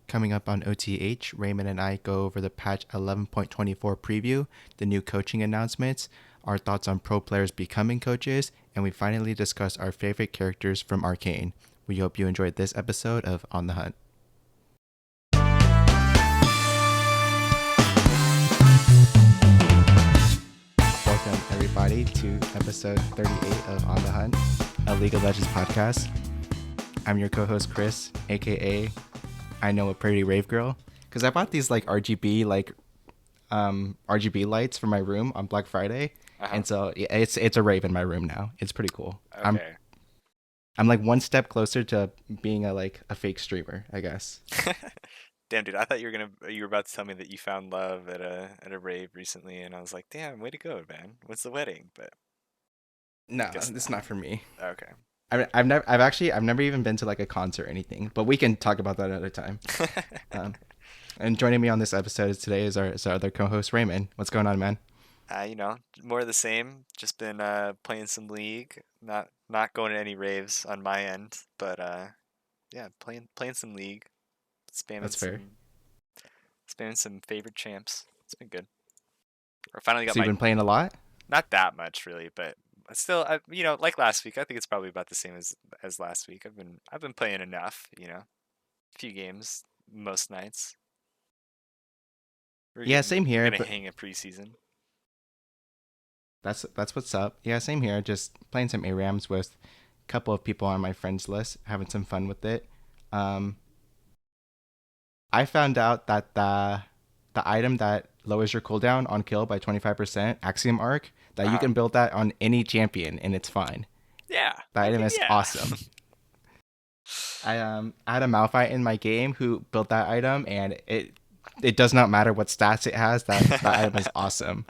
Coming up on OTH, Raymond and I go over the patch 11.24 preview, the new coaching announcements, our thoughts on pro players becoming coaches, and we finally discuss our favorite characters from Arcane. We hope you enjoyed this episode of On the Hunt. Welcome, everybody, to episode 38 of On the Hunt, a League of Legends podcast. I'm your co-host, Chris, a.k.a. I know a pretty rave girl, because I bought these like RGB lights for my room on Black Friday, and so yeah, it's a rave in my room now. It's pretty cool. Okay. I'm like one step closer to being a fake streamer, I guess. Damn, dude, I thought you were about to tell me that you found love at a rave recently, and I was like, damn, way to go, man. What's the wedding? But No, guess it's not. not for me. Okay. I've never even been to like a concert or anything, but we can talk about that another time. And joining me on this episode today is our other co-host Raymond. What's going on, man? More of the same. Just been playing some League. Not going to any raves on my end, but yeah, playing some League, spamming That's fair. some favorite champs. It's been good. I finally got So you've my been playing a lot? not that much really, but still, like last week, I think it's probably about the same as last week. I've been playing enough, a few games most nights. We're Yeah, getting same we're here, gonna but hang a preseason. that's what's up. Yeah, same here. Just playing some ARAMs with a couple of people on my friends list, having some fun with it. Um, I found out that the item that lowers your cooldown on kill by 25%, Axiom Arc, that you Uh-huh. can build that on any champion and it's fine. Yeah, The heck item is yeah. awesome. I had a Malphite in my game who built that item, and it does not matter what stats it has. That item is awesome.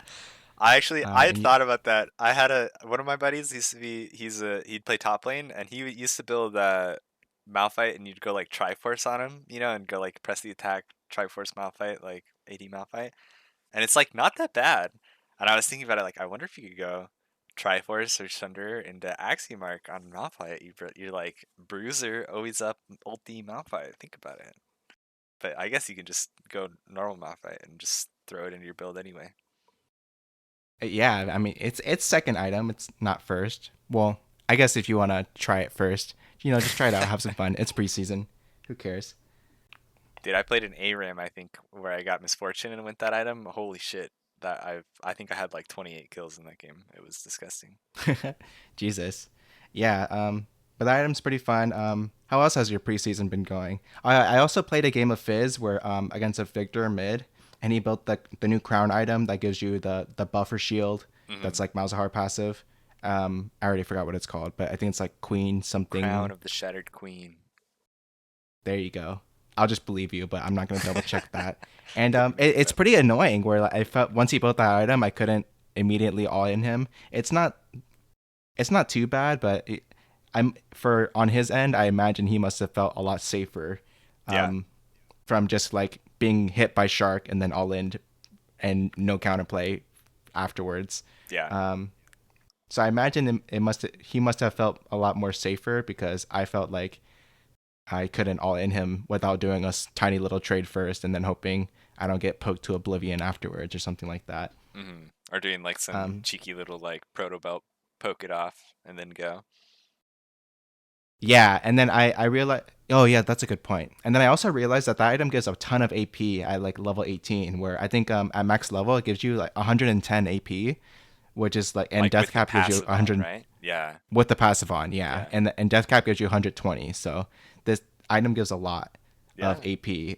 I had And you, thought about that. I had one of my buddies used to be he'd play top lane, and he used to build Malphite, and you'd go like Triforce on him, and go like press the attack Triforce Malphite, like AD Malphite. And it's like not that bad. And I was thinking about it, like I wonder if you could go Triforce or Sunder into Axiomark on Malphite. You're like Bruiser always up ulti Malphite. Think about it. But I guess you can just go normal Malphite and just throw it into your build anyway. yeah, I mean it's second item. It's not first. Well, I guess if you want to try it first, just try it out, have some fun. It's preseason. Who cares? Dude, I played an ARAM, I think, where I got Misfortune and went that item. Holy shit. I think I had like 28 kills in that game. It was disgusting. Jesus. Yeah. But the item's pretty fun. How else has your preseason been going? I also played a game of Fizz where against a Victor mid, and he built the new crown item that gives you the buffer shield. Hmm. That's like Malzahar passive. I already forgot what it's called, but I think it's like Queen Crown something. of the Shattered Queen. There you go. I'll just believe you, but I'm not gonna double check that. And Didn't make it it's up. pretty annoying where like, I felt once he built that item, I couldn't immediately all in him. It's not too bad, but I'm for on his end. I imagine he must have felt a lot safer, Yeah. um, from just like being hit by shark and then all in and no counterplay afterwards. Yeah. Um, so I imagine he must have felt a lot more safer because I felt like I couldn't all in him without doing a tiny little trade first and then hoping I don't get poked to oblivion afterwards or something like that. Or doing like some Um, cheeky little like proto belt, poke it off, and then go. Yeah, and then I realized. Oh yeah, that's a good point. And then I also realized that that item gives a ton of AP at like level 18, where I think at max level it gives you like 110 AP, which is like, and Like death with the cap gives you passive on, 100 right? Yeah. with the passive on, yeah, Yeah. and death cap gives you 120. So this item gives a lot of Yeah. AP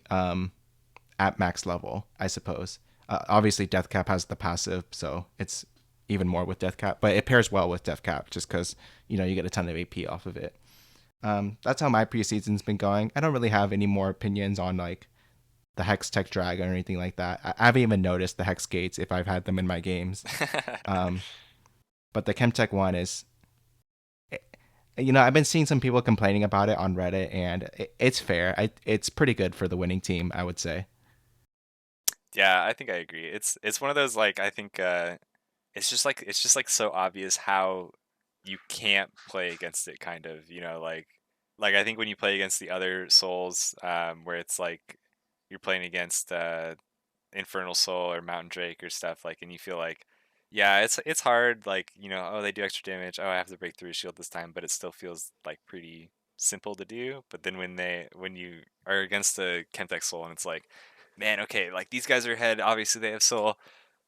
at max level, I suppose. Obviously, death cap has the passive, so it's even more with death cap, but it pairs well with death cap just because you get a ton of AP off of it. That's how my preseason's been going. I don't really have any more opinions on like the Hex Tech Dragon or anything like that. I haven't even noticed the Hex Gates if I've had them in my games. Um, but the Chemtech one is, I've been seeing some people complaining about it on Reddit, and it's fair. It's pretty good for the winning team, I would say. Yeah, I think I agree. It's one of those like I think it's just like so obvious how you can't play against it kind of, like I think when you play against the other souls where it's like you're playing against Infernal Soul or Mountain Drake or stuff like, and you feel like, yeah, it's hard. Like, oh, they do extra damage. Oh, I have to break through a shield this time, but it still feels like pretty simple to do. But then when you are against the Chemtech Soul and it's like, man, okay, like these guys are ahead. Obviously they have Soul,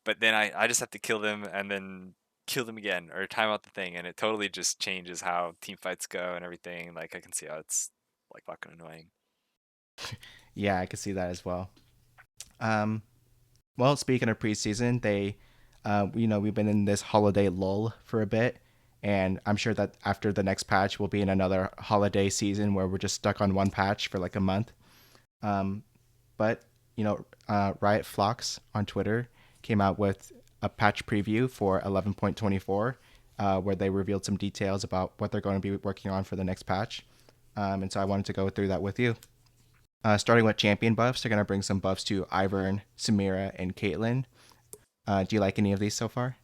but then I just have to kill them and then kill them again or time out the thing, and it totally just changes how team fights go and everything. Like I can see how it's like fucking annoying. Yeah, I could see that as well. Um, well, speaking of preseason, we've been in this holiday lull for a bit, and I'm sure that after the next patch, we'll be in another holiday season where we're just stuck on one patch for like a month. Um, but Riot Flocks on Twitter came out with a patch preview for 11.24, where they revealed some details about what they're going to be working on for the next patch. And so I wanted to go through that with you. Starting with champion buffs, they're going to bring some buffs to Ivern, Samira, and Caitlyn. Do you like any of these so far?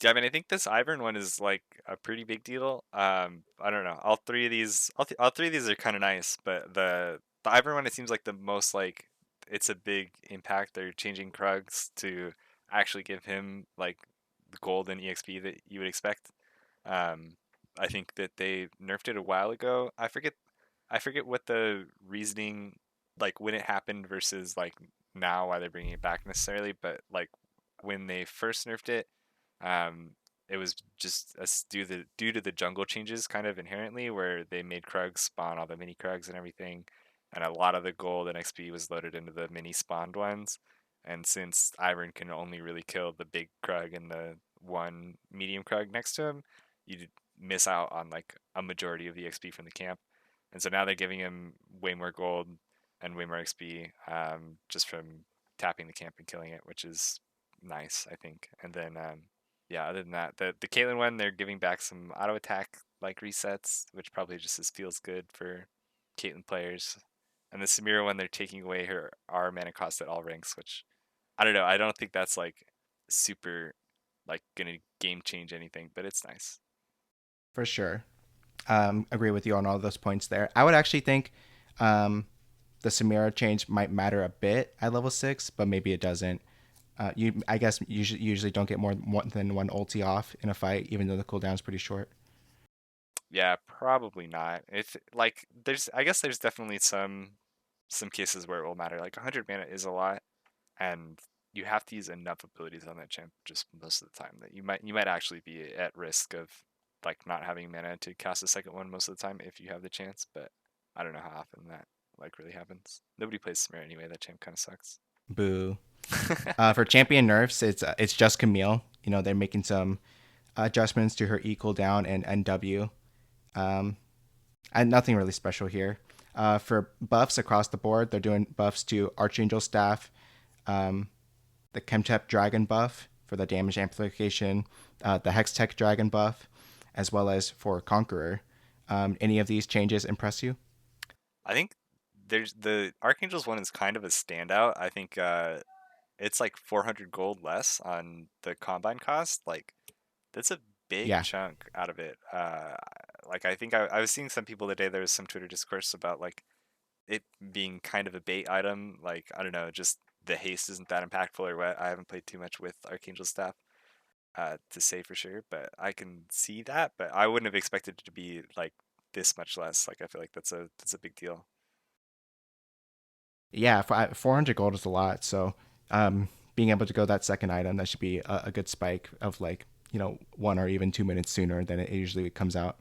Yeah, I mean, I think this Ivern one is like a pretty big deal. I don't know. All three of these are kind of nice, but the Ivern one, it seems like the most like it's a big impact. They're changing Krugs to actually give him like the gold and EXP that you would expect. Um, I think that they nerfed it a while ago. I forget what the reasoning like when it happened versus like now why they're bringing it back necessarily, but like when they first nerfed it, um, it was just due to the jungle changes kind of inherently where they made Krugs spawn all the mini Krugs and everything, and a lot of the gold and XP was loaded into the mini spawned ones. And since Ivern can only really kill the big Krug and the one medium Krug next to him, you miss out on like a majority of the XP from the camp. And so now they're giving him way more gold and way more XP, just from tapping the camp and killing it, which is nice, I think. And then yeah, other than that, the Caitlyn one, they're giving back some auto attack like resets, which probably just feels good for Caitlyn players. And the Samira one, they're taking away her R mana cost at all ranks, which I don't know. I don't think that's like super like gonna game change anything, but it's nice. For sure. Agree with you on all those points there. I would actually think the Samira change might matter a bit at level 6, but maybe it doesn't. I guess you usually don't get more than one ulti off in a fight, even though the cooldown is pretty short. Yeah, probably not. If like I guess there's definitely some cases where it will matter. Like 100 mana is a lot, and you have to use enough abilities on that champ just most of the time that you might actually be at risk of like not having mana to cast a second one most of the time if you have the chance. But I don't know how often that like really happens. Nobody plays Samira anyway. That champ kind of sucks. Boo. For champion nerfs, it's just Camille. They're making some adjustments to her E cooldown and NW. Um, and nothing really special here. For buffs across the board, they're doing buffs to Archangel Staff, um, the Chemtep Dragon buff for the damage amplification, the Hextech Dragon buff, as well as for Conqueror. Any of these changes impress you? I think there's the Archangel's one is kind of a standout. I think it's like 400 gold less on the combine cost. Like that's a big Yeah, chunk out of it. Like I think I was seeing some people today. There was some Twitter discourse about like it being kind of a bait item. Like I don't know, just the haste isn't that impactful or what. I haven't played too much with Archangel Staff to say for sure, but I can see that. But I wouldn't have expected it to be like this much less. Like I feel like that's a big deal. yeah. 400 gold is a lot. So being able to go that second item, that should be a good spike of like 1 or even 2 minutes sooner than it usually comes out.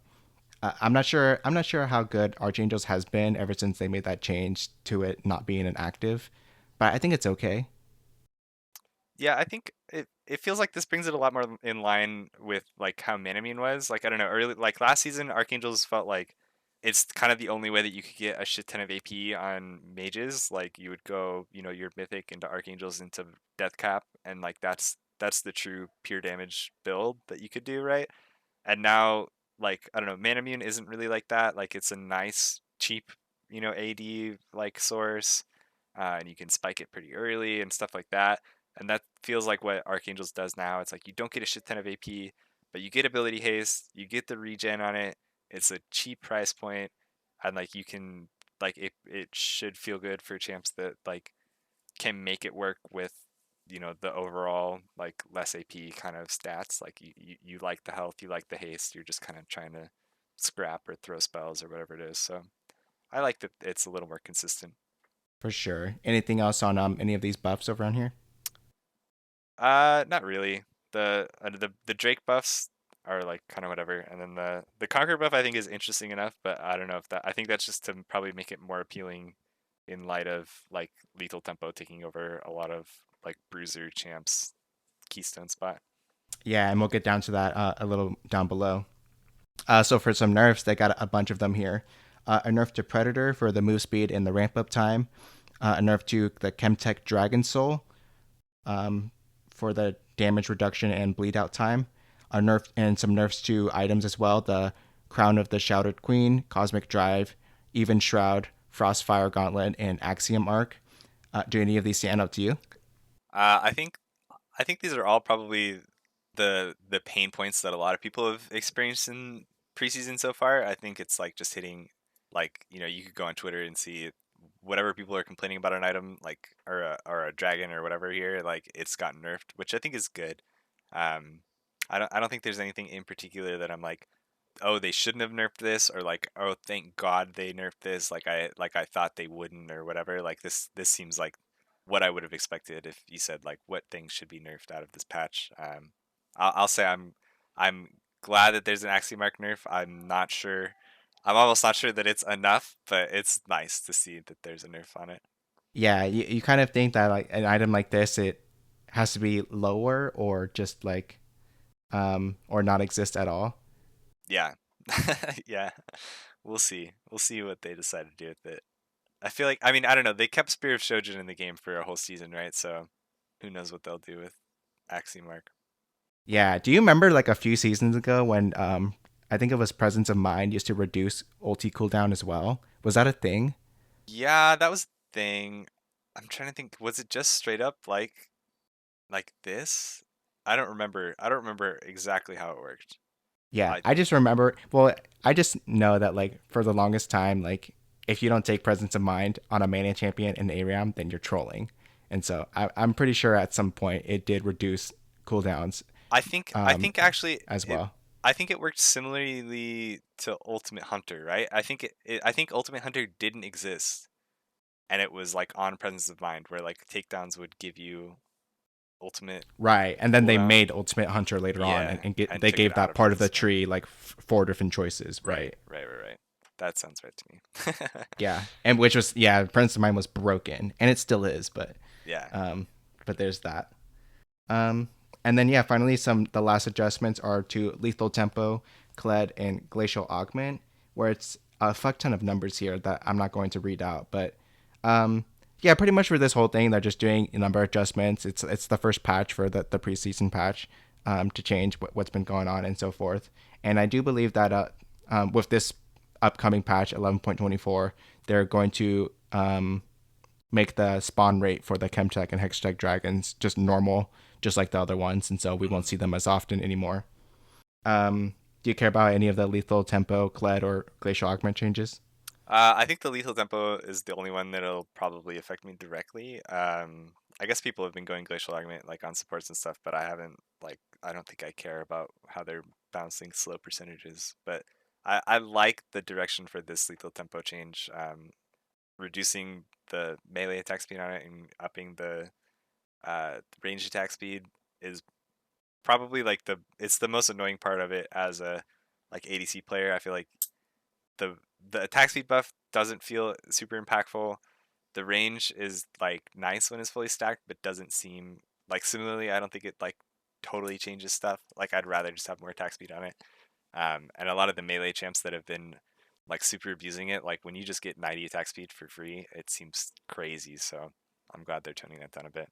I'm not sure. I'm not sure how good Archangels has been ever since they made that change to it not being an active, but I think it's okay. Yeah, I think it feels like this brings it a lot more in line with like how Manamune was. Like I don't know, early like last season, Archangels felt like it's kind of the only way that you could get a shit ton of AP on mages. Like you would go, your mythic into Archangels into Death Cap, and like that's the true pure damage build that you could do, right? And now, like I don't know, Manamune isn't really like that. Like it's a nice, cheap, AD like source, and you can spike it pretty early and stuff like that. And that feels like what Archangels does now. It's like you don't get a shit ton of AP, but you get ability haste, you get the regen on it. It's a cheap price point, and like you can like it should feel good for champs that like can make it work with the overall like less AP kind of stats. Like you like the health, you like the haste. You're just kind of trying to scrap or throw spells or whatever it is. So I like that it's a little more consistent. For sure. Anything else on any of these buffs around here? Not really. The Drake buffs are like kind of whatever, and then the Conquer buff I think is interesting enough, but I don't know if that. I think that's just to probably make it more appealing in light of like Lethal Tempo taking over a lot of like Bruiser champs keystone spot. Yeah, and we'll get down to that a little down below. So for some nerfs, they got a bunch of them here. A nerf to Predator for the move speed and the ramp up time. A nerf to the Chemtech Dragon Soul for the damage reduction and bleed out time. A nerf and some nerfs to items as well. The Crown of the Shrouded Queen, Cosmic Drive, Even Shroud, Frostfire Gauntlet, and Axiom Arc. Do any of these stand out to you? I think these are all probably the pain points that a lot of people have experienced in preseason so far. I think it's like just hitting like you could go on Twitter and see whatever people are complaining about an item like or a dragon or whatever here like it's gotten nerfed, which I think is good. Um, I don't think there's anything in particular that I'm like, oh, they shouldn't have nerfed this, or like, oh, thank God they nerfed this, like I thought they wouldn't, or whatever. Like this seems like what I would have expected if you said like what things should be nerfed out of this patch. I'll say I'm glad that there's an Axiomark nerf. I'm not sure. I'm almost not sure that it's enough, but it's nice to see that there's a nerf on it. Yeah, you kind of think that like an item like this, it has to be lower or just like or not exist at all. Yeah, yeah. We'll see. We'll see what they decide to do with it. I feel like, I mean, I don't know. They kept Spear of Shojin in the game for a whole season, right? So who knows what they'll do with Axiomark. Yeah. Do you remember like a few seasons ago when I think it was Presence of Mind used to reduce ulti cooldown as well? Was that a thing? Yeah, that was the thing. I'm trying to think. Was it just straight up like this? I don't remember exactly how it worked. Yeah, I I just remember. Well, I just know that like for the longest time, like if you don't take Presence of Mind on a mana champion in ARAM, then you're trolling. And so I'm pretty sure at some point it did reduce cooldowns I think actually as it well. I think it worked similarly to Ultimate Hunter, right? I think Ultimate Hunter didn't exist, and it was like on Presence of Mind where like takedowns would give you ultimate Right, and then they cooldown. made Ultimate Hunter later on, Yeah, and and they took it gave out that of part of the Presence of Mind. tree like four different choices. Right, Right. right. That sounds right to me. Yeah, and which was yeah, Presence of Mind was broken, and it still is, Yeah. um, but there's that. Um, and then yeah, finally the last adjustments are to Lethal Tempo, Kled, and Glacial Augment, where it's a fuck ton of numbers here that I'm not going to read out, but um, yeah, pretty much for this whole thing, they're just doing a number of adjustments. It's the first patch for the preseason patch to change what's been going on and so forth. And I do believe that with this upcoming patch 11.24, they're going to make the spawn rate for the Chemtech and Hextech dragons just normal, just like the other ones, and so we won't Mhm. see them as often anymore. Do you care about any of the Lethal Tempo, Kled, or Glacial Augment changes? I think the lethal tempo is the only one that'll probably affect me directly. I guess people have been going glacial augment like on supports and stuff, but I haven't like I don't think I care about how they're bouncing slow percentages. But I like the direction for this lethal tempo change. Reducing the melee attack speed on it and upping the range attack speed is probably like it's the most annoying part of it as a like ADC player. I feel like the the attack speed buff doesn't feel super impactful. The range is like nice when it's fully stacked, but doesn't seem like similarly. I don't think it like totally changes stuff. Like I'd rather just have more attack speed on it. And a lot of the melee champs that have been like super abusing it, like when you just get 90 attack speed for free, it seems crazy. So I'm glad they're toning that down a bit.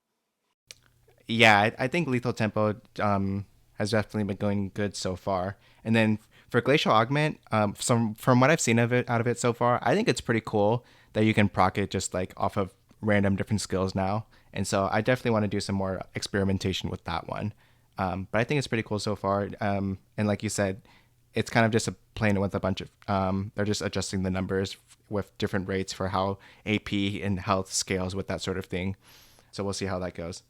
Yeah, I think Lethal Tempo has definitely been going good so far. And then for Glacial Augment, from what I've seen of it out of it so far, I think it's pretty cool that you can proc it just like off of random different skills now. And so I definitely want to do some more experimentation with that one. But I think it's pretty cool so far. And like you said, it's kind of just playing with a bunch of they're just adjusting the numbers with different rates for how AP and health scales with that sort of thing. So we'll see how that goes.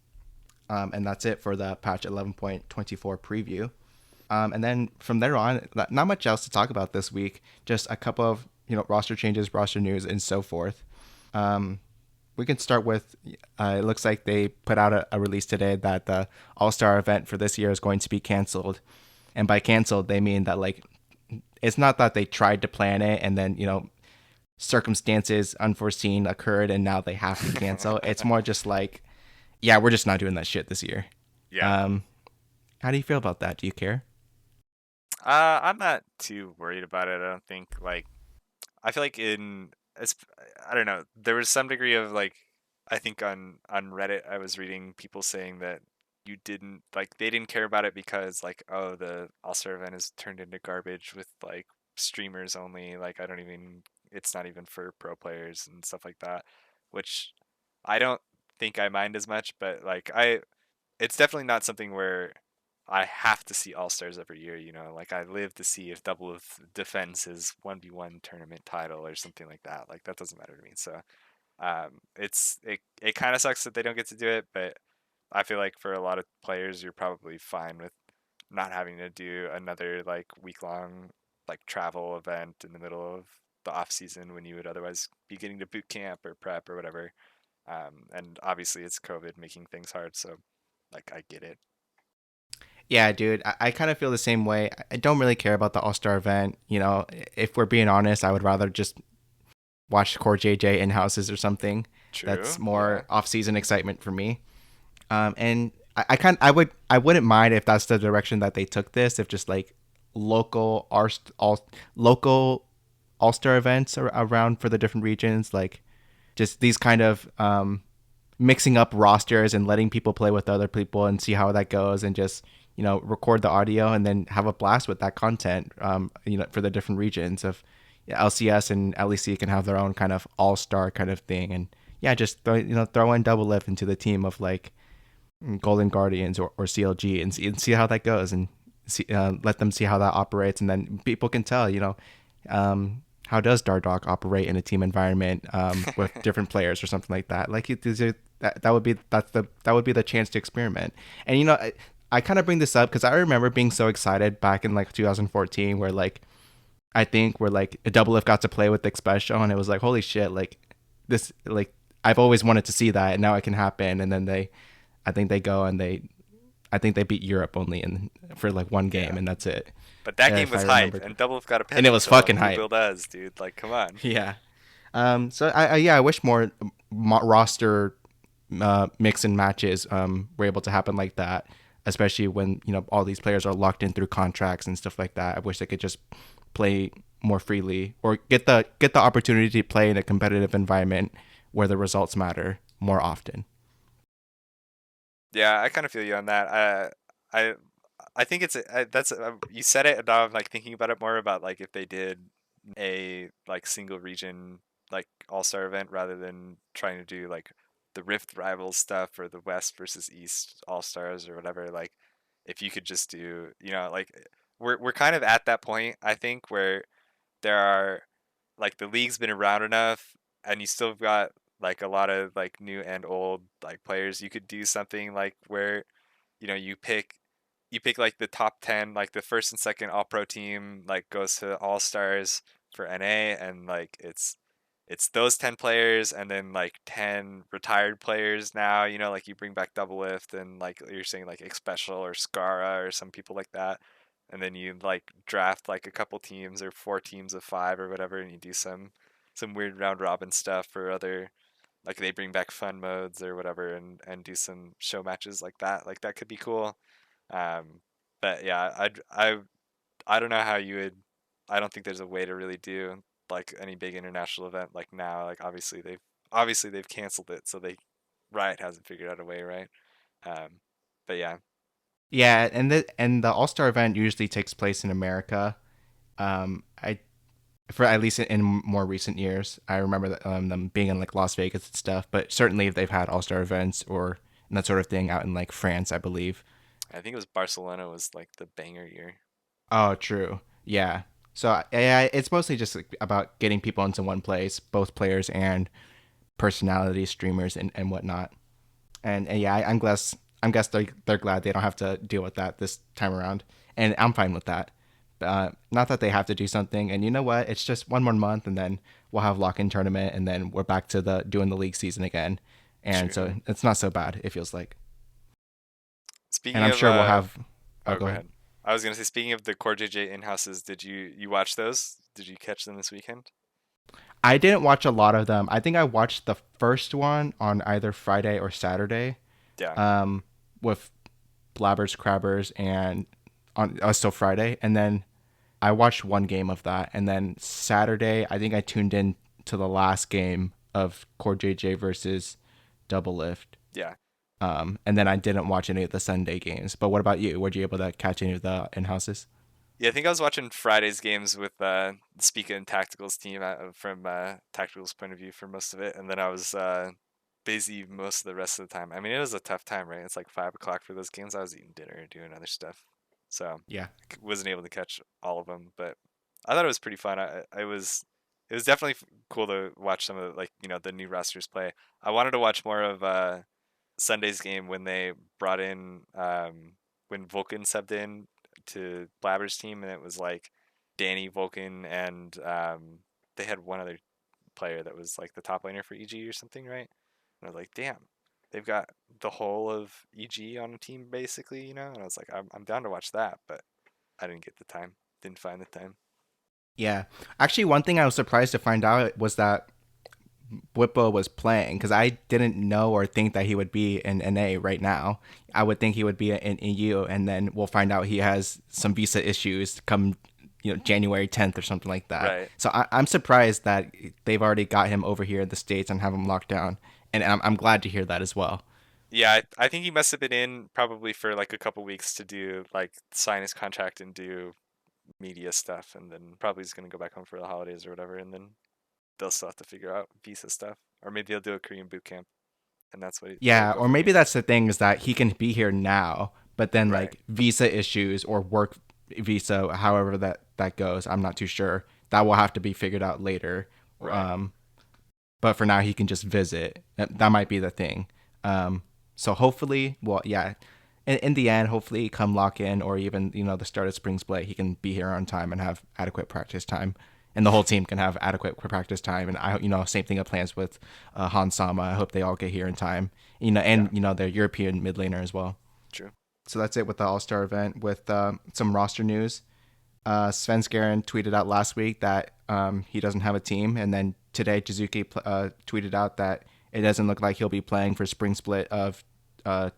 And that's it for the patch 11.24 preview. And then from there on, not much else to talk about this week. Just a couple of roster changes, roster news, and so forth. We can start with. It looks like they put out a release today that the All Star event for this year is going to be canceled. And by canceled, they mean that like it's not that they tried to plan it and then circumstances unforeseen occurred and now they have to cancel. It's more just like, yeah, we're just not doing that shit this year. Yeah. Um, how do you feel about that? Do you care? I'm not too worried about it. I don't think like I feel like I don't know. There was some degree of like I think on Reddit I was reading people saying that you didn't like they didn't care about it because like oh the All Star event is turned into garbage with like streamers only. Like I don't even it's not even for pro players and stuff like that, which I don't think I mind as much. But like it's definitely not something where I have to see All Stars every year. Like I live to see if Double of defends his 1v1 tournament title or something like that. Like that doesn't matter to me. So it kind of sucks that they don't get to do it, but I feel like for a lot of players, you're probably fine with not having to do another like week long like travel event in the middle of the off season when you would otherwise be getting to boot camp or prep or whatever. And obviously it's COVID making things hard, so like I get it. Yeah, dude, I kind of feel the same way. I don't really care about the All Star event. If we're being honest, I would rather just watch Core JJ in houses or something. That's True. Yeah. more off season excitement for me. And I wouldn't mind if that's the direction that they took this. If just like local All Star events around for the different regions, like just these kind of mixing up rosters and letting people play with other people and see how that goes, and just record the audio and then have a blast with that content. For the different regions of LCS and LEC can have their own kind of all star kind of thing, and yeah, just throw in Double Lift into the team of like Golden Guardians or CLG and see how that goes, and let them see how that operates, and then people can tell how does Dardoch operate in a team environment with different players or something like that. Like that would be the chance to experiment. And I kind of bring this up because I remember being so excited back in like 2014, where like I think where like a Double Lift got to play with the special, and it was like holy shit, like this, like I've always wanted to see that, and now it can happen. And then I think they go and I think they beat Europe only for like one game, Yeah. and that's it. But that game If I was hype, remember, and Double got a and it was pentakill, fucking and who hype. Bill does, dude? Like, come on. Yeah. So I wish more roster mix and matches were able to happen like that, especially when all these players are locked in through contracts and stuff like that. I wish they could just play more freely or get the opportunity to play in a competitive environment where the results matter more often. Yeah, I kind of feel you on that. I, I think that's you said it, and now I'm like thinking about it more about like if they did a like single region like all star event rather than trying to do like the Rift Rivals stuff or the West versus East all stars or whatever. Like if you could just do like we're kind of at that point I think where there are like the league's been around enough and you still got like a lot of like new and old like players. You could do something like where you pick like the top 10, like the first and second all pro team like goes to all stars for NA, and like it's those 10 players and then like 10 retired players now, like you bring back Double Lift and like you're saying like Xpecial or Scara or some people like that, and then you like draft like a couple teams or four teams of five or whatever, and you do some weird round robin stuff for other, like they bring back fun modes or whatever, and do some show matches like that. Like that could be cool. um but yeah, I don't know how you would. I don't think there's a way to really do like any big international event like now. Like obviously they've canceled it, so they Riot hasn't figured out a way, right? um but yeah. Yeah, and the All Star event usually takes place in America. I for at least in more recent years, I remember them being in like Las Vegas and stuff. But certainly, if they've had All Star events or that sort of thing out in like France, I believe. I think it was Barcelona was like the banger year. Oh, true. Yeah. So yeah, it's mostly just like, about getting people into one place, both players and personality streamers and whatnot. And yeah, I'm guess they're glad they don't have to deal with that this time around, and I'm fine with that. Not that they have to do something, and you know what? It's just one more month, and then we'll have lock-in tournament, and then we're back to the doing the league season again, and so True. it's not so bad. It feels like, and Speaking I'm of sure we'll have. Oh, oh, go go ahead. ahead. I was gonna say, speaking of the Core JJ in-houses, did you watch those? Did you catch them this weekend? I didn't watch a lot of them. I think I watched the first one on either Friday or Saturday, Yeah. um, with Blabbers, Crabbers, and on still Friday, and then I watched one game of that, and then Saturday I think I tuned in to the last game of Core JJ versus Double Lift, Yeah. and then I didn't watch any of the Sunday games. But what about you? Were you able to catch any of the in houses? Yeah, I think I was watching Friday's games with the Speaker and Tacticals team from Tacticals' point of view for most of it, and then I was busy most of the rest of the time. I mean, it was a tough time, right? It's like 5 o'clock for those games. I was eating dinner and doing other stuff, so Yeah, wasn't able to catch all of them. But I thought it was pretty fun. It was definitely cool to watch some of the, like the new rosters play. I wanted to watch more of Sunday's game when they brought in when Vulcan subbed in to Blabber's team, and it was like Danny Vulcan and they had one other player that was like the top laner for EG or something, right? And I was like, damn, they've got the whole of EG on a team basically, And I was like, I'm down to watch that, but I didn't get the time, didn't find the time. yeah. Actually, one thing I was surprised to find out was that Whippo was playing because I didn't know or think that he would be in NA right now. I would think he would be in EU, and then we'll find out he has some visa issues come, January 10th or something like that. Right. So I'm surprised that they've already got him over here in the States and have him locked down, and I'm glad to hear that as well. Yeah, I think he must have been in probably for like a couple weeks to do like sign his contract and do media stuff, and then probably he's gonna go back home for the holidays or whatever, and then they'll still have to figure out visa stuff, or maybe he'll do a Korean boot camp, and that's what they'll Yeah, go or from maybe here. that's the thing is that he can be here now, but then Right, like visa issues or work visa, however that goes, I'm not too sure. That will have to be figured out later. right, Um, but for now, he can just visit. That might be the thing. So hopefully, well, yeah. In the end, hopefully, come lock in or even the start of spring split, he can be here on time and have adequate practice time, and the whole team can have adequate practice time. And I, same thing of plans with Han Sama. I hope they all get here in time. yeah, And their European mid laner as well. true. So that's it with the All Star event. With some roster news, Sven Skaren tweeted out last week that he doesn't have a team, and then today Jizuki tweeted out that it doesn't look like he'll be playing for spring split of uh,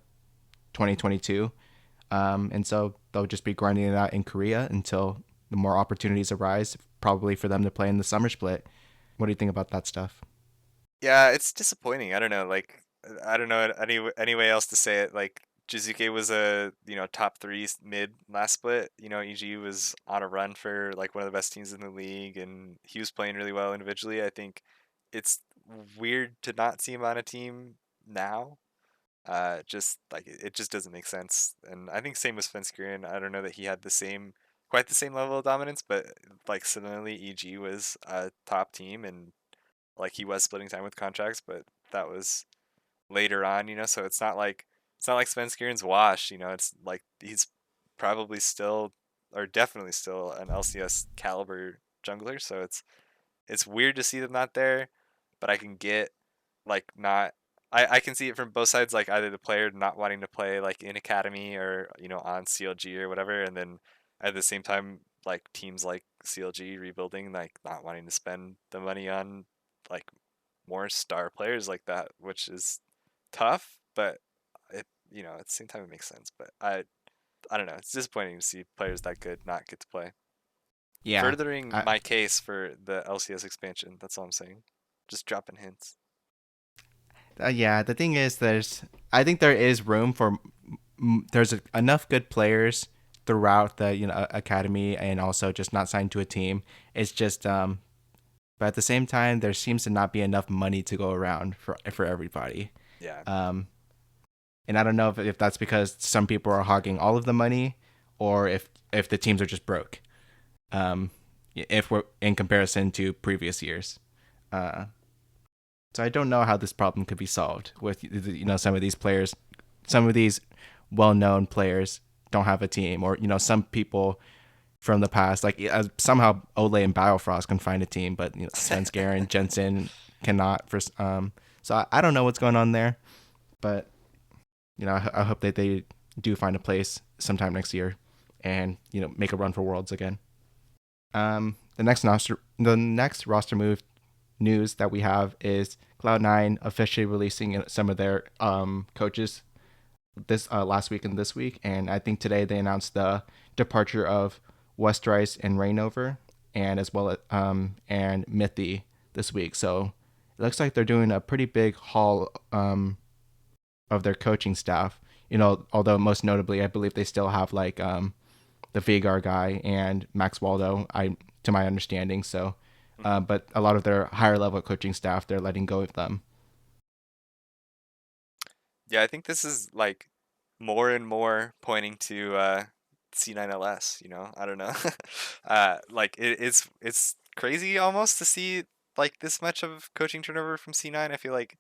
2022, and so they'll just be grinding it out in Korea until the more opportunities arise, probably for them to play in the summer split. What do you think about that stuff? Yeah, it's disappointing. I don't know, like I don't know any way else to say it. Like Jizuke was a top three mid last split. EG was on a run for like one of the best teams in the league, and he was playing really well individually. I think it's weird to not see him on a team now. Just like it just doesn't make sense. And I think same with Svenskeren. I don't know that he had quite the same level of dominance, but like similarly, EG was a top team, and like he was splitting time with contracts, but that was later on. So it's not like Svenskeren's washed. It's like he's probably still or definitely still an LCS caliber jungler. So it's weird to see them not there, but I can get like not. I can see it from both sides, like either the player not wanting to play like in academy or on CLG or whatever, and then at the same time like teams like CLG rebuilding like not wanting to spend the money on like more star players like that, which is tough, but it at the same time it makes sense. But I don't know, it's disappointing to see players that good not get to play. Yeah, Furthering I, my case for the LCS expansion. That's all I'm saying. Just dropping hints. yeah. The thing is, I think there is room for there's enough good players throughout the academy and also just not signed to a team. It's just but at the same time there seems to not be enough money to go around for everybody. Yeah. Um, and I don't know if that's because some people are hogging all of the money, or if the teams are just broke. If we're in comparison to previous years. Uh, So I don't know how this problem could be solved with some of these players, some of these well-known players don't have a team, or some people from the past, like somehow Ole and Biofrost can find a team, but Svenskeren, Jensen cannot. So I don't know what's going on there, but I hope that they do find a place sometime next year, and make a run for Worlds again. The next roster move news that we have is Cloud9 officially releasing some of their coaches this last week and this week, and I think today they announced the departure of Westrice and Rainover, and as well as and Mithy this week. So it looks like they're doing a pretty big haul of their coaching staff. Although most notably, I believe they still have like the Vagar guy and Max Waldo. To my understanding, so. But a lot of their higher level coaching staff, they're letting go of them. Yeah, I think this is like more and more pointing to C9LS. I don't know. Like it's crazy almost to see like this much of coaching turnover from C9. I feel like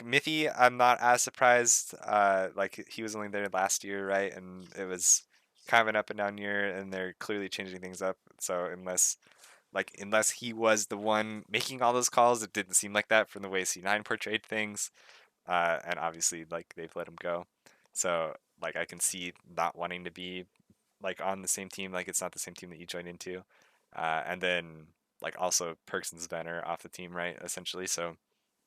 Mithy, I'm not as surprised. Like he was only there last year, right? And it was kind of an up and down year, and they're clearly changing things up. So unless he was the one making all those calls, it didn't seem like that from the way C9 portrayed things. And obviously, like they've let him go. So like I can see not wanting to be like on the same team. Like it's not the same team that you joined into. And then like also Perks and Sven off the team, right? Essentially, so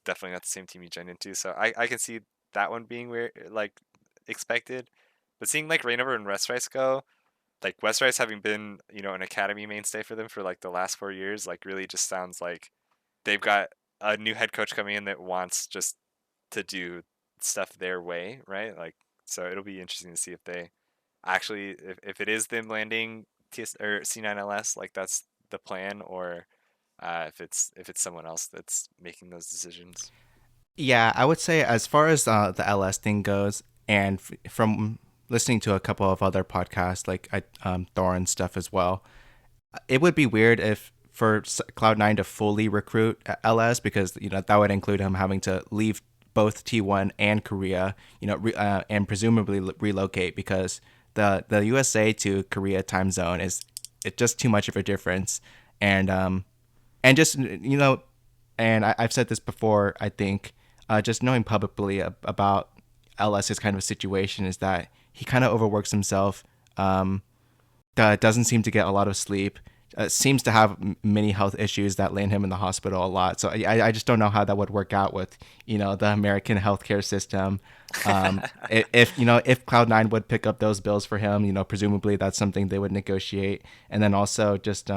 definitely not the same team you joined into. So I can see that one being where like expected. But seeing like Rainover and Westrice go, like Westrice having been an academy mainstay for them for like the last 4 years, like really just sounds like they've got a new head coach coming in that wants just to do stuff their way, right? Like so it'll be interesting to see if they actually if it is them landing TS or C9LS, like that's the plan, or if it's someone else that's making those decisions. Yeah, I would say as far as the LS thing goes, and from listening to a couple of other podcasts like Thor and stuff as well, it would be weird if for Cloud9 to fully recruit LS, because that would include him having to leave both T1 and Korea, and presumably relocate, because the USA to Korea time zone is it's just too much of a difference, and and just and I've said this before. I think just knowing publicly about LS's kind of a situation is that he kind of overworks himself. Doesn't seem to get a lot of sleep. Seems to have many health issues that land him in the hospital a lot. So I just don't know how that would work out with the American healthcare system. If Cloud9 would pick up those bills for him, presumably that's something they would negotiate, and then also just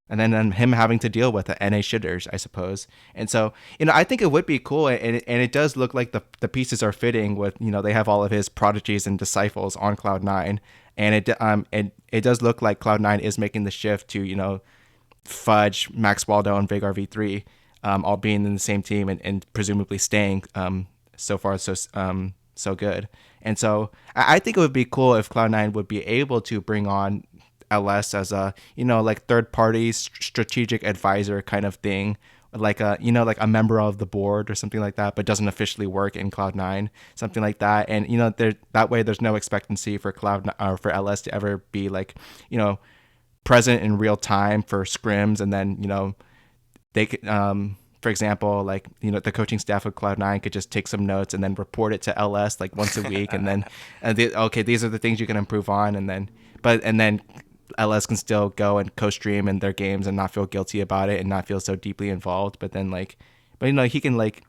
and then him having to deal with the NA shitters, I suppose. And so, I think it would be cool, and it does look like the pieces are fitting with, they have all of his prodigies and disciples on Cloud9, and it does look like Cloud9 is making the shift to, Fudge, Max Waldo, and Vagar V3, all being in the same team, and presumably staying so far so good. And so I think it would be cool if Cloud9 would be able to bring on LS as a like third party strategic advisor kind of thing, like a member of the board or something like that, but doesn't officially work in Cloud9, something like that. And there that way there's no expectancy for Cloud or for LS to ever be like present in real time for scrims, and then they could for example, like the coaching staff of Cloud9 could just take some notes and then report it to LS like once a week, and then okay, these are the things you can improve on, and then LS can still go and co-stream in their games and not feel guilty about it and not feel so deeply involved. But then he can like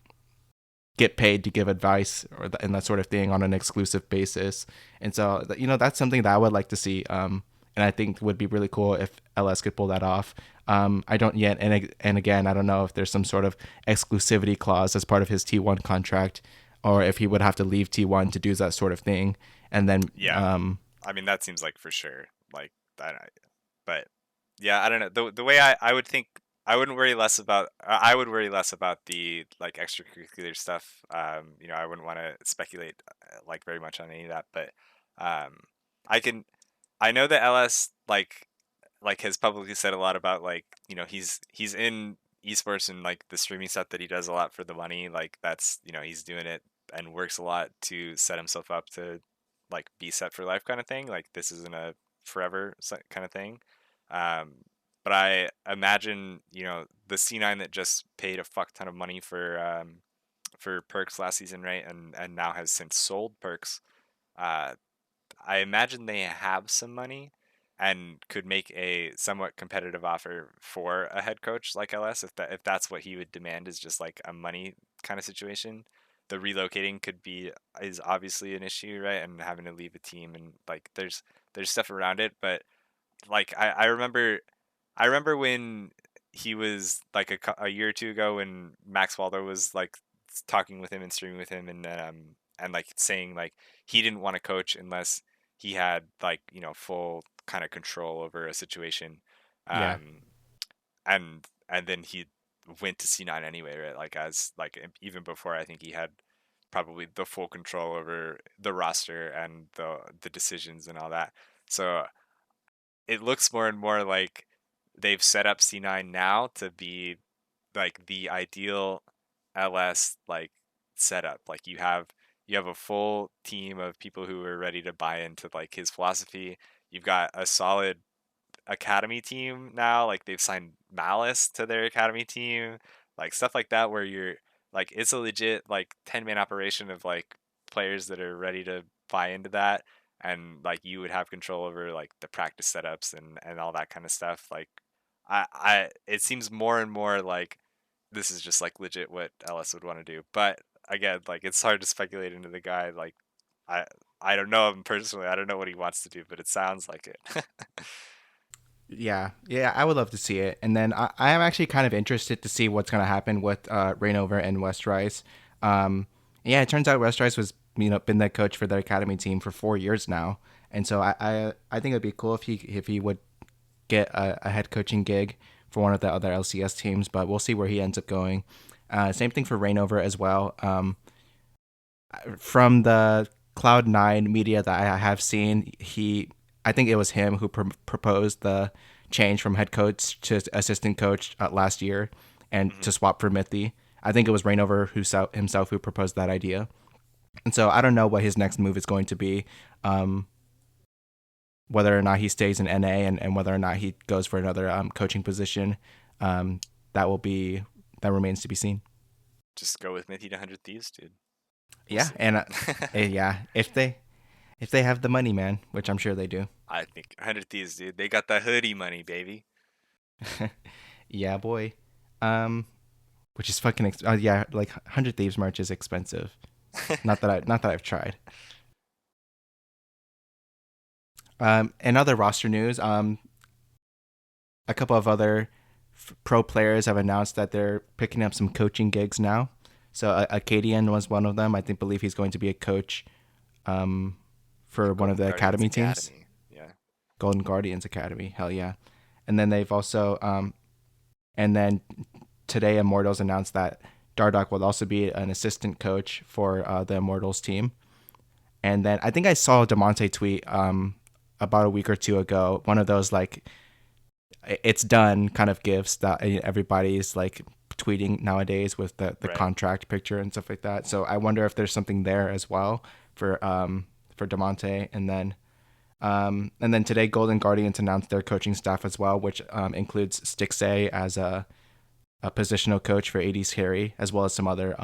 get paid to give advice and that sort of thing on an exclusive basis. And so that's something that I would like to see. And I think would be really cool if LS could pull that off. I don't yet, and again, I don't know if there's some sort of exclusivity clause as part of his T1 contract, or if he would have to leave T1 to do that sort of thing. And then Yeah, I mean that seems like for sure like that. But yeah, I don't know. The way I would think, I would worry less about the like extracurricular stuff. I wouldn't want to speculate like very much on any of that, but um, I can I know that LS like has publicly said a lot about like he's in esports and like the streaming stuff that he does a lot for the money, like that's, he's doing it and works a lot to set himself up to like be set for life kind of thing. Like this isn't a forever kind of thing. Um, but I imagine, the C9 that just paid a fuck ton of money for perks last season, right? And now has since sold perks. Uh, I imagine they have some money and could make a somewhat competitive offer for a head coach like LS if that's what he would demand is just like a money kind of situation. The relocating is obviously an issue, right? And having to leave a team and like there's stuff around it, but like I remember when he was like a year or two ago when Max Waldo was like talking with him and streaming with him and like saying like he didn't want to coach unless he had like full kind of control over a situation, Yeah. um and then he went to C9 anyway, right? Like as like even before I think he had probably the full control over the roster and the decisions and all that. So it looks more and more like they've set up C9 now to be like the ideal LS like setup. Like you have a full team of people who are ready to buy into like his philosophy. You've got a solid academy team now. Like they've signed Malice to their academy team, like stuff like that, where you're like it's a legit like 10-man operation of like players that are ready to buy into that, and like you would have control over like the practice setups and all that kind of stuff. Like it seems more and more like this is just like legit what Ellis would want to do. But again, like it's hard to speculate into the guy. Like I I don't know him personally. I don't know what he wants to do, but it sounds like it. Yeah, yeah, I would love to see it. And then I am actually kind of interested to see what's going to happen with Rainover and West Rice. Yeah, it turns out West Rice was been the coach for their academy team for 4 years now, and so I think it'd be cool if he would get a head coaching gig for one of the other LCS teams. But we'll see where he ends up going. Same thing for Rainover as well. From the Cloud9 media that I have seen, I think it was him who proposed the change from head coach to assistant coach last year and Mhm. to swap for Mithy. I think it was Rainover himself who proposed that idea. And so I don't know what his next move is going to be, um, whether or not he stays in NA and whether or not he goes for another coaching position. Um, that remains to be seen. Just go with Mithy to 100 Thieves, dude. We'll Yeah, see. and yeah, if they have the money, man, which I'm sure they do. I think 100 Thieves, dude. They got the hoodie money, baby. Yeah, boy. Um, which is fucking yeah, like 100 Thieves merch is expensive. Not that I've tried. In other roster news, a couple of other pro players have announced that they're picking up some coaching gigs now. So Acadian was one of them. Believe he's going to be a coach for At one of Golden the Guardians academy teams, Academy. Yeah. Golden Guardians Academy. Hell yeah! And then they've also and then today Immortals announced that Dardoch will also be an assistant coach for the Immortals team. And then I think I saw a Demonte tweet about a week or two ago, one of those like it's done kind of gifts that everybody's like tweeting nowadays with the Right. contract picture and stuff like that. So I wonder if there's something there as well for Demonte. And then today Golden Guardians announced their coaching staff as well, which includes Stixay as a positional coach for 80s carry, as well as some other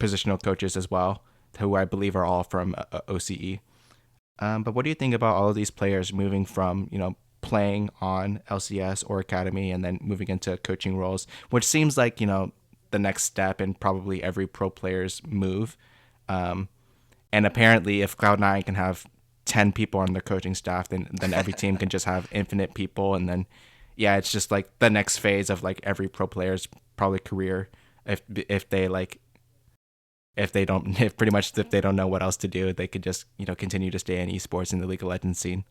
positional coaches as well, who I believe are all from OCE. But what do you think about all of these players moving from, playing on LCS or Academy and then moving into coaching roles, which seems like, the next step in probably every pro player's move. Um, and apparently, if Cloud9 can have 10 people on their coaching staff, then every team can just have infinite people. And then, yeah, it's just like the next phase of like every pro player's probably career. If they like if they don't if pretty much if they don't know what else to do, they could just continue to stay in esports in the League of Legends scene.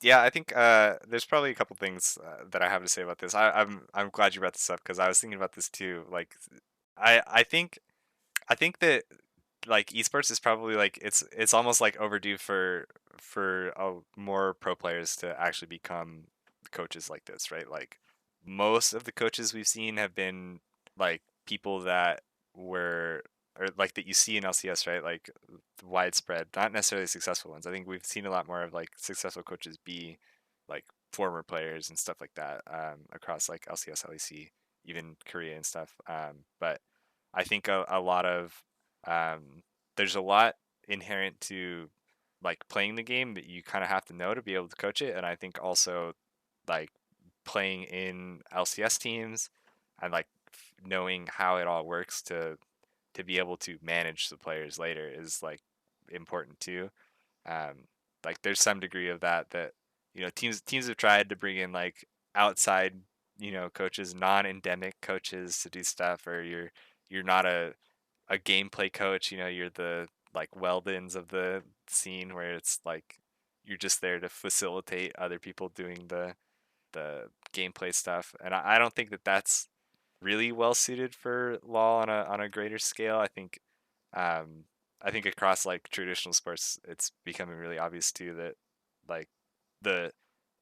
Yeah, I think there's probably a couple things that I have to say about this. I'm glad you brought this up because I was thinking about this too. Like, I think that like esports is probably like it's almost like overdue for more pro players to actually become coaches like this, right? Like most of the coaches we've seen have been like people that were or like that you see in LCS, right? Like widespread, not necessarily successful ones. I think we've seen a lot more of like successful coaches be like former players and stuff like that across like LCS, LEC, even Korea and stuff. But I think a lot of um, there's a lot inherent to like playing the game that you kind of have to know to be able to coach it, and I think also like playing in LCS teams and like knowing how it all works to be able to manage the players later is like important too. Um, like there's some degree of that teams have tried to bring in like outside coaches, non-endemic coaches to do stuff, or you're not a gameplay coach. You're the like Weldons of the scene where it's like you're just there to facilitate other people doing the gameplay stuff, and I don't think that that's really well suited for law on a greater scale. Um, I think across like traditional sports, it's becoming really obvious too that like the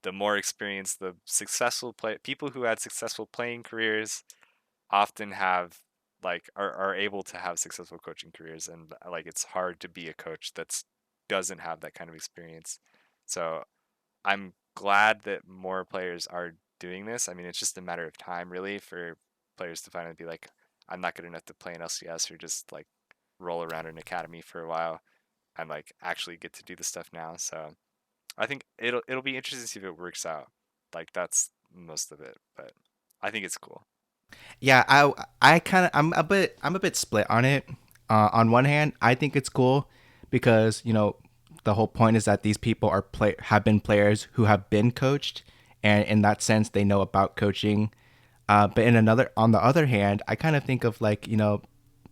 the more experienced, the successful people who had successful playing careers often have like are able to have successful coaching careers, and like it's hard to be a coach that's doesn't have that kind of experience. So I'm glad that more players are doing this. I mean, it's just a matter of time, really, for players to finally be like, I'm not good enough to play in LCS, or just like roll around an academy for a while and like actually get to do the stuff now. So I think it'll be interesting to see if it works out. Like that's most of it, but I think it's cool. Yeah, I kind of I'm a bit split on it. On one hand, I think it's cool because the whole point is that these people have been players who have been coached, and in that sense they know about coaching. But on the other hand, I kind of think of like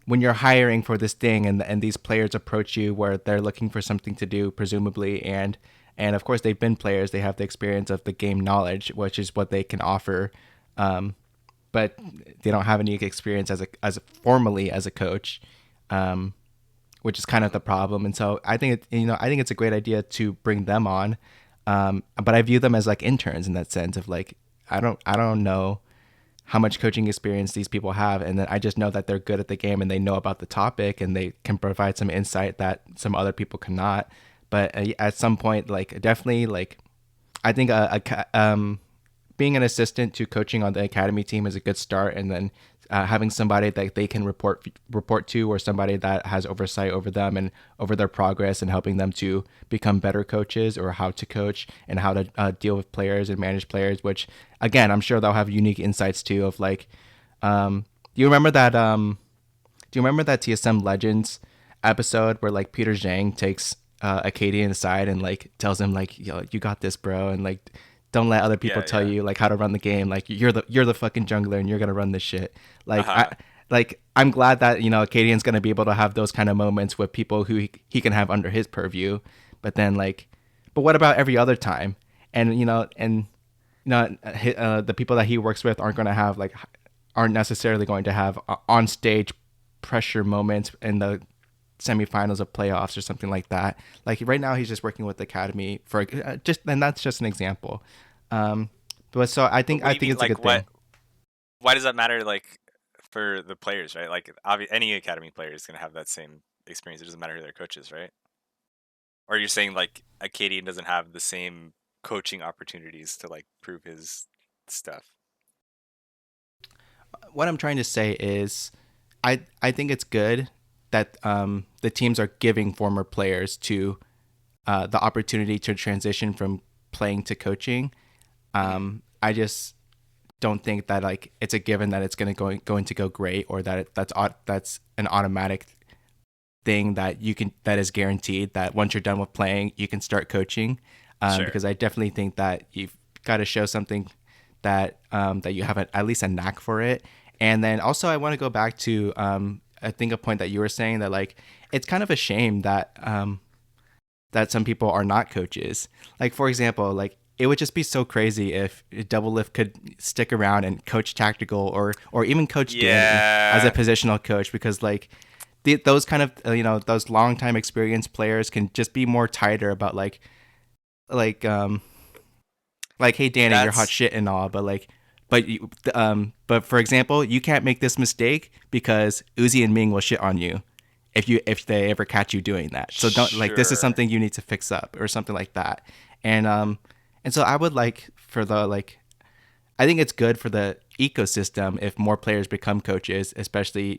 when you're hiring for this thing and these players approach you where they're looking for something to do presumably, and of course they've been players, they have the experience of the game knowledge, which is what they can offer. But they don't have any experience as formally as a coach, which is kind of the problem. And so I think it's a great idea to bring them on, but I view them as like interns in that sense of like I don't know how much coaching experience these people have, and then I just know that they're good at the game and they know about the topic and they can provide some insight that some other people cannot. But at some point, like definitely, like I think being an assistant to coaching on the academy team is a good start, and then having somebody that they can report to, or somebody that has oversight over them and over their progress, and helping them to become better coaches, or how to coach and how to deal with players and manage players. Which again, I'm sure they'll have unique insights too. Of like, do you remember that? Do you remember that TSM Legends episode where like Peter Zhang takes Acadian aside and like tells him like, yo, you got this, bro, and like don't let other people Yeah, tell yeah. you like how to run the game. Like you're the fucking jungler and you're gonna run this shit. Uh Like huh. I'm glad that Acadian's gonna be able to have those kind of moments with people who he can have under his purview. But then like, but what about every other time? And the people that he works with aren't necessarily going to have on stage pressure moments in the semifinals of playoffs or something like that. Like right now, he's just working with the academy for and that's just an example. Um, but so But what I do you think mean? it's a Like, good thing. why does that matter? Like, for the players, right? Like, any academy player is gonna have that same experience. It doesn't matter who their coach is, right? Or you're saying like Acadian doesn't have the same coaching opportunities to like prove his stuff. What I'm trying to say is, I think it's good that the teams are giving former players to the opportunity to transition from playing to coaching. Hmm. I just don't think that like it's a given that it's going to go great, or that that's an automatic thing that you can that is guaranteed that once you're done with playing you can start coaching, Sure. because I definitely think that you've got to show something that you have at least a knack for it. And then also I want to go back to I think a point that you were saying that like it's kind of a shame that some people are not coaches. Like for example, like it would just be so crazy if Double Lift could stick around and coach tactical, or even coach Danny as a Yeah, positional coach, because like those kind of those long time experienced players can just be more tighter about like like um like hey Danny, you're hot that's shit and all, but like but for example, you can't make this mistake because Uzi and Ming will shit on you if they ever catch you doing that. So don't like this is Sure. something you need to fix up or something like that. And and so I would like for the like I think it's good for the ecosystem if more players become coaches, especially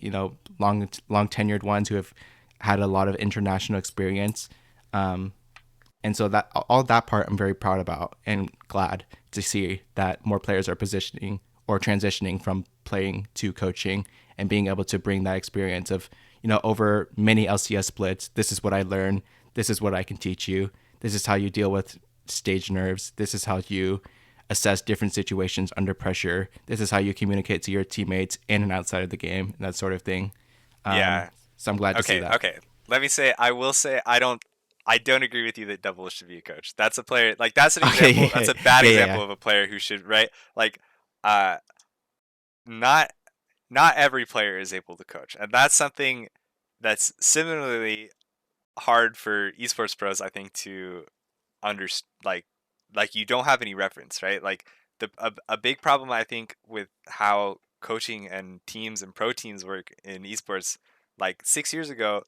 long tenured ones who have had a lot of international experience. Um, and so that all that part I'm very proud about and glad to see that more players are positioning or transitioning from playing to coaching and being able to bring that experience of over many LCS splits. This is what I learned. This is what I can teach you. This is how you deal with stage nerves. This is how you assess different situations under pressure. This is how you communicate to your teammates in and outside of the game, and that sort of thing. Um, Yeah. so I'm glad to see Okay, that. okay. Let me say, I will say, I don't agree with you that Double should be a coach. That's a player, like that's an Okay, example. That's yeah, a bad yeah, yeah. example of a player who should, right? Like, uh, not not every player is able to coach, and that's something that's similarly hard for esports pros, I think, to under like you don't have any reference, right? Like a big problem I think with how coaching and teams and pro teams work in esports, like 6 years ago,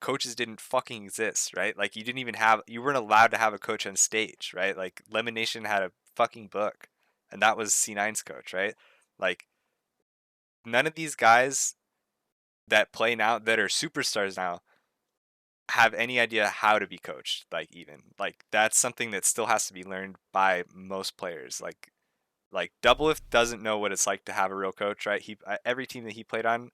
coaches didn't fucking exist, right? Like you weren't allowed to have a coach on stage, right? Like Lemon Nation had a fucking book, and that was C9's coach, right? Like none of these guys that play now that are superstars now have any idea how to be coached, like even like that's something that still has to be learned by most players. Like Doublelift doesn't know what it's like to have a real coach, right? Every team that he played on,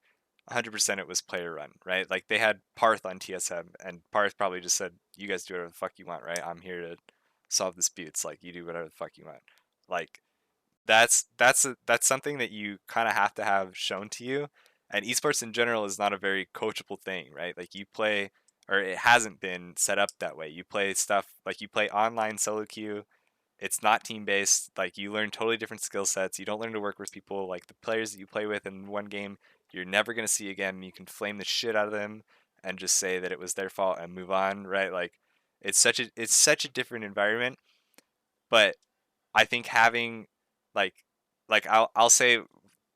100% it was player run, right? Like they had Parth on TSM, and Parth probably just said, "You guys do whatever the fuck you want, right? I'm here to solve disputes. Like you do whatever the fuck you want." Like that's something that you kind of have to have shown to you. And esports in general is not a very coachable thing, right? Like you play, or it hasn't been set up that way. You play stuff like you play online solo queue. It's not team based. Like you learn totally different skill sets. You don't learn to work with people. Like the players that you play with in one game, you're never gonna see again. You can flame the shit out of them and just say that it was their fault and move on, right? Like it's such a different environment. But I think having like I'll say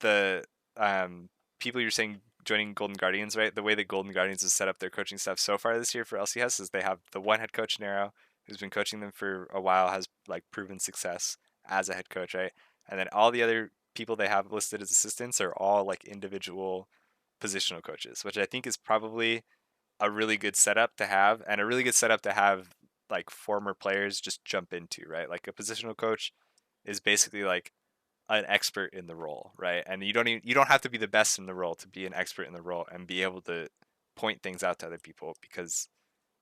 the um people you're saying joining Golden Guardians, right? The way that Golden Guardians has set up their coaching stuff so far this year for LCS is they have the one head coach Nero who's been coaching them for a while, has like proven success as a head coach, right? And then all the other people they have listed as assistants are all like individual positional coaches, which I think is probably a really good setup to have, and a really good setup to have like former players just jump into, right? Like a positional coach is basically like an expert in the role, right? And you don't have to be the best in the role to be an expert in the role and be able to point things out to other people, because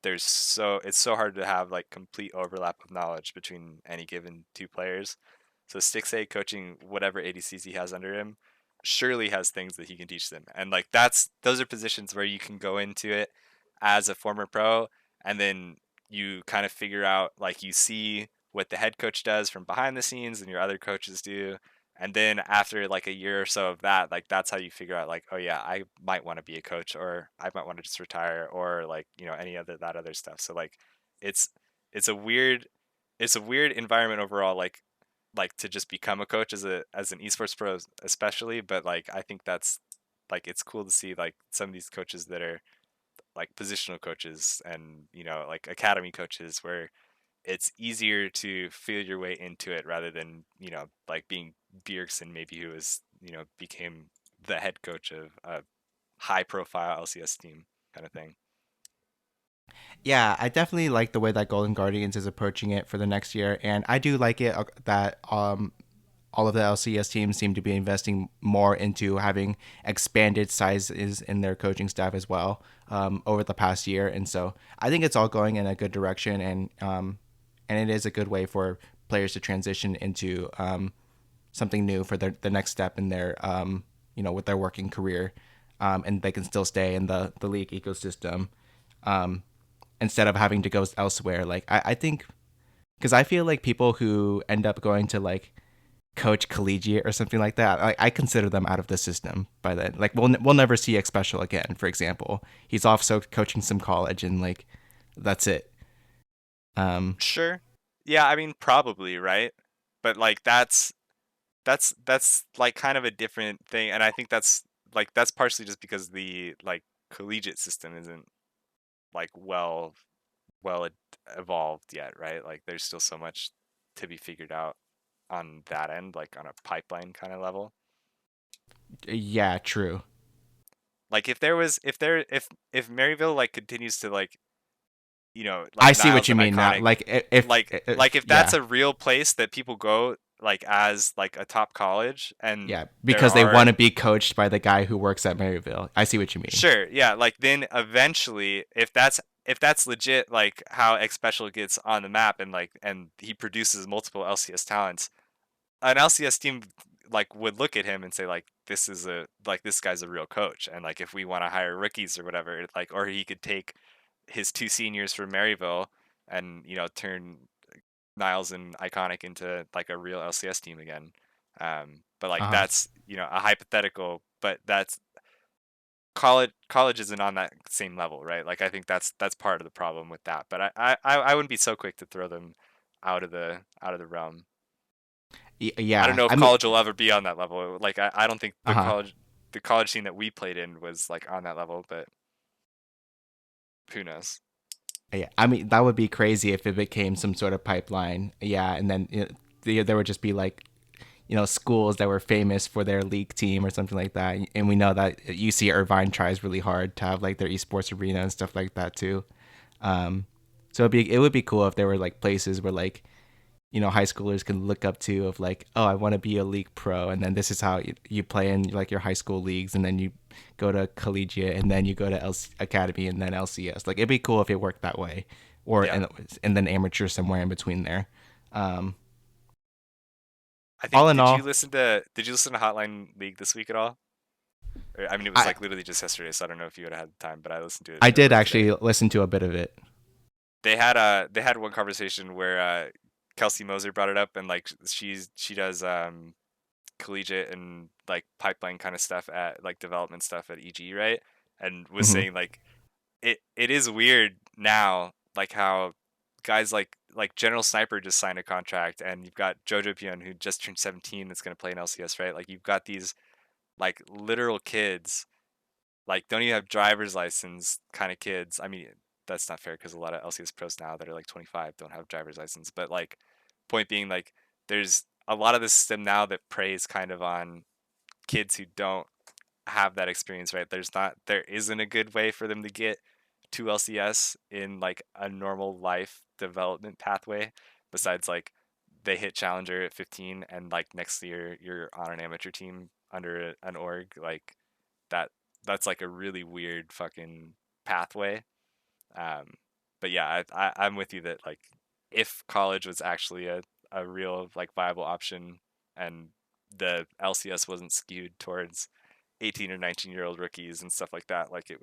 it's so hard to have like complete overlap of knowledge between any given two players. So Stixay coaching whatever ADCs he has under him surely has things that he can teach them. And like those are positions where you can go into it as a former pro, and then you kind of figure out, like you see what the head coach does from behind the scenes and your other coaches do. And then after like a year or so of that, like that's how you figure out like, oh yeah, I might want to be a coach, or I might want to just retire, or like, any other that other stuff. So like it's it's a weird it's a weird environment overall, like to just become a coach as an esports pro especially. But like I think that's like it's cool to see like some of these coaches that are like positional coaches and like academy coaches, where it's easier to feel your way into it rather than like being Bjergsen maybe, who is became the head coach of a high profile LCS team kind of thing. Yeah, I definitely like the way that Golden Guardians is approaching it for the next year, and I do like it that all of the LCS teams seem to be investing more into having expanded sizes in their coaching staff as well over the past year, and so I think it's all going in a good direction, and it is a good way for players to transition into something new for the next step in their with their working career, and they can still stay in the league ecosystem. Um, Instead of having to go elsewhere. Like I think because I feel like people who end up going to like coach collegiate or something like that, I consider them out of the system by then. Like we'll never see X Special again, for example. He's off so coaching some college and like that's it. Um, Sure. Yeah, I mean probably, right? But like that's like kind of a different thing, and I think that's partially just because the like collegiate system isn't like well evolved yet, right? Like there's still so much to be figured out on that end, like on a pipeline kind of level. Yeah, true. Like if there was if Maryville like continues to like I like see what Niles you and mean now. Iconic, Like like if that's yeah, a real place that people go like as like a top college, and yeah, there because they are want to be coached by the guy who works at Maryville. I see what you mean. sure, yeah, like then eventually if that's legit like how X Special gets on the map and like and he produces multiple LCS talents, an LCS team like would look at him and say like this is a like this guy's a real coach, and like if we want to hire rookies or whatever, like or he could take his two seniors from Maryville and turn Niles and Iconic into like a real LCS team again. But like Uh-huh. that's a hypothetical, but that's college isn't on that same level, right? Like I think that's part of the problem with that. But I wouldn't be so quick to throw them out of the realm. I don't Yeah, know if I mean, college will ever be on that level. Like I don't think the uh-huh. college scene that we played in was like on that level, but who knows? Yeah, I mean that would be crazy if it became some sort of pipeline. Yeah, and then there would just be like schools that were famous for their league team or something like that. And we know that UC Irvine tries really hard to have like their esports arena and stuff like that too. Um, so it would be cool if there were like places where like high schoolers can look up to of like, oh, I want to be a league pro, and then this is how you play in like your high school leagues, and then you go to collegiate, and then you go to academy, and then LCS. Like it'd be cool if it worked that way, or Yeah, and then amateur somewhere in between there. Um, I all think in all, did you listen to Hotline League this week at all? I mean, it was I like literally just yesterday, so I don't know if you would have had the time, but I listened to it I did earlier today. actually listen to a bit of it. They had one conversation where Kelsey Moser brought it up, and like she does collegiate and like pipeline kind of stuff at like development stuff at EG, right? And was Hmm. saying like it is weird now, like how guys like General Sniper just signed a contract, and you've got Jojo Pion who just turned 17 that's going to play in LCS, right? Like you've got these like literal kids like don't even have driver's license kind of kids. I mean, that's not fair because a lot of LCS pros now that are like 25 don't have driver's license. But like, point being, like, there's a lot of the system now that preys kind of on kids who don't have that experience, right? There isn't a good way for them to get to LCS in like a normal life development pathway besides like they hit challenger at 15 and like next year you're on an amateur team under an org like that that's like a really weird fucking pathway. Um, but yeah, I'm with you that like if college was actually a real like viable option and the LCS wasn't skewed towards 18 or 19-year-old rookies and stuff like that, like it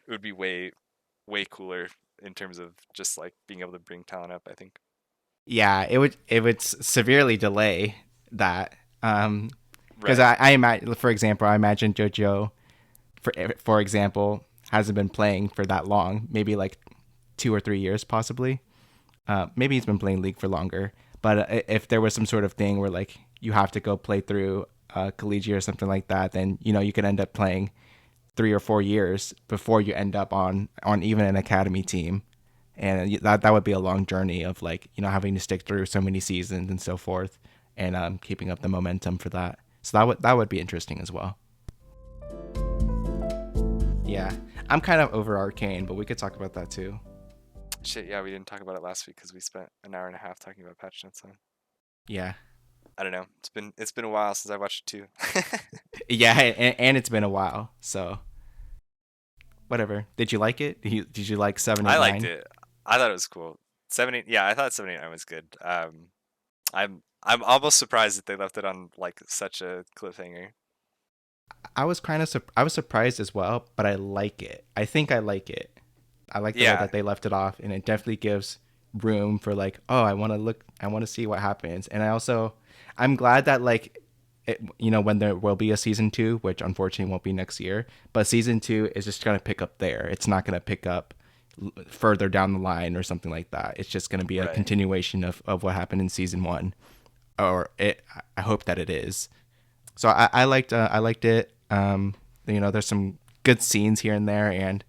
would be way cooler in terms of just like being able to bring talent up, I think. Yeah, it would severely delay that. Because Right. I imagine, for example, I imagine JoJo, for example, hasn't been playing for that long, maybe like 2 or 3 years, possibly. Maybe he's been playing League for longer. But if there was some sort of thing where like you have to go play through collegiate or something like that, then you could end up playing 3 or 4 years before you end up on even an academy team, and that would be a long journey of like having to stick through so many seasons and so forth, and keeping up the momentum for that. So that would be interesting as well. Yeah, I'm kind of over Arcane, but we could talk about that too. Shit, yeah, we didn't talk about it last week because we spent an hour and a half talking about patch notes. On. Yeah, I don't know. It's been a while since I watched it too. yeah, and it's been a while, so whatever. Did you like it? Did you like seven, I eight, liked nine? it. I thought it was cool. 7 8, yeah, I thought 7 8 9 was good. I'm almost surprised that they left it on like such a cliffhanger. I was surprised as well, but I like it. I think I like it. I like the way Yeah, that they left it off, and it definitely gives room for like, oh, I want to see what happens, and I'm glad that like, when there will be a season two, which unfortunately won't be next year, but season two is just gonna pick up there. It's not gonna pick up further down the line or something like that. It's just gonna be a right. continuation of what happened in season one. or it. I hope that it is. So I liked it. There's some good scenes here and there, and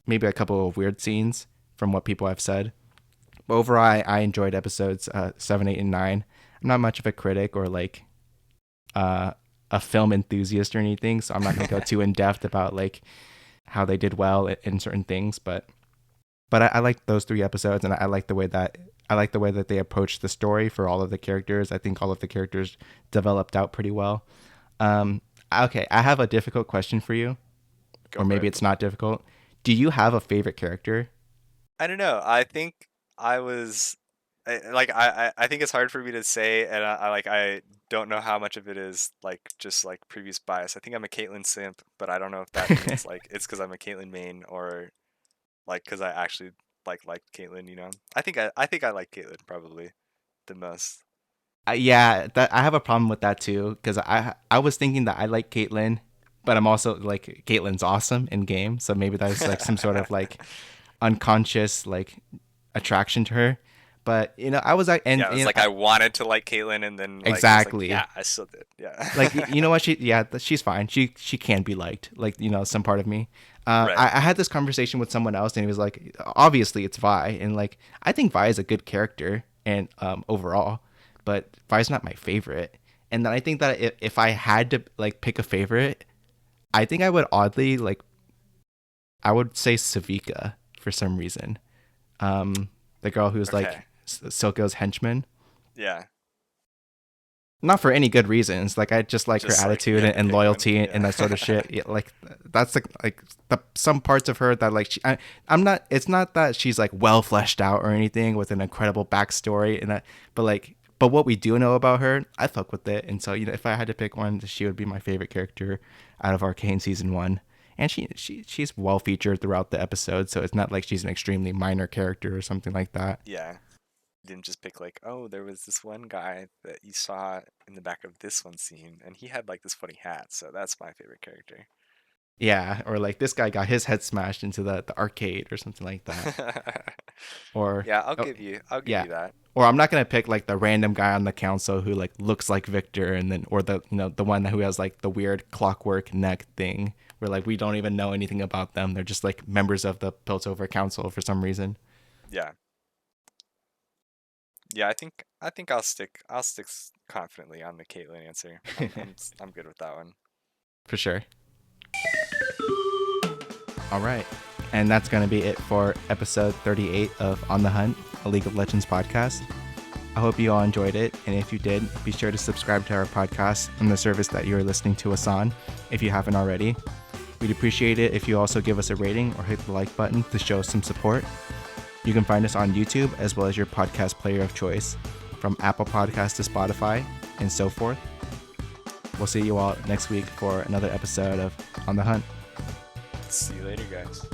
maybe a couple of weird scenes from what people have said. But overall, I enjoyed episodes 7, 8, and 9. I'm not much of a critic or like a film enthusiast or anything, so I'm not going to go too in depth about like how they did well in certain things. But I like those 3 episodes, and I like the way that they approached the story for all of the characters. I think all of the characters developed out pretty well. Okay, I have a difficult question for you, Go or for maybe it. it's not difficult. Do you have a favorite character? I don't know. I think I was I think it's hard for me to say, and I don't know how much of it is like just like previous bias. I think I'm a Caitlyn simp, but I don't know if that means like it's because I'm a Caitlyn main or like because I actually like Caitlyn. I think I like Caitlyn probably the most. Yeah, that I have a problem with that too because I was thinking that I like Caitlyn, but I'm also like Caitlyn's awesome in game, so maybe that's like some sort of like unconscious like attraction to her. But I was like, and Yeah, it was like I wanted to like Caitlyn, and then like I was like, yeah, exactly. I still did. Like Yeah. what, she's fine. She can be liked, like some part of me. Right. I had this conversation with someone else and he was like, obviously it's Vi, and like I think Vi is a good character and overall, but Vi's not my favorite. And then I think that if I had to like pick a favorite, I think I would oddly like I would say Savika for some reason. The girl who's like Okay. Silco's henchman. Yeah. Not for any good reasons. Like I just like her Just like if you attitude had to and pick one. loyalty and Yeah. that sort of shit. Yeah, like that's like some parts of her that like I'm not. It's not that she's like well fleshed out or anything with an incredible backstory and that. But what we do know about her, I fuck with it. And so if I had to pick one, she would be my favorite character out of Arcane season 1. And she's well featured throughout the episode, so it's not like she's an extremely minor character or something like that. Yeah. Didn't just pick like, oh, there was this one guy that you saw in the back of this one scene, and he had like this funny hat, so that's my favorite character. Yeah, or like this guy got his head smashed into the arcade or something like that. Or Yeah, oh, I'll give yeah, you that. or I'm not gonna pick like the random guy on the council who like looks like Victor, and then or the the one who has like the weird clockwork neck thing where like we don't even know anything about them. They're just like members of the Piltover Council for some reason. Yeah, yeah. I think I'll stick confidently on the Caitlyn answer. I'm good with that one. For sure. All right. And that's going to be it for episode 38 of On the Hunt, a League of Legends podcast. I hope you all enjoyed it. And if you did, be sure to subscribe to our podcast on the service that you're listening to us on if you haven't already. We'd appreciate it if you also give us a rating or hit the like button to show us some support. You can find us on YouTube as well as your podcast player of choice, from Apple Podcasts to Spotify and so forth. We'll see you all next week for another episode of On the Hunt. See you later, guys.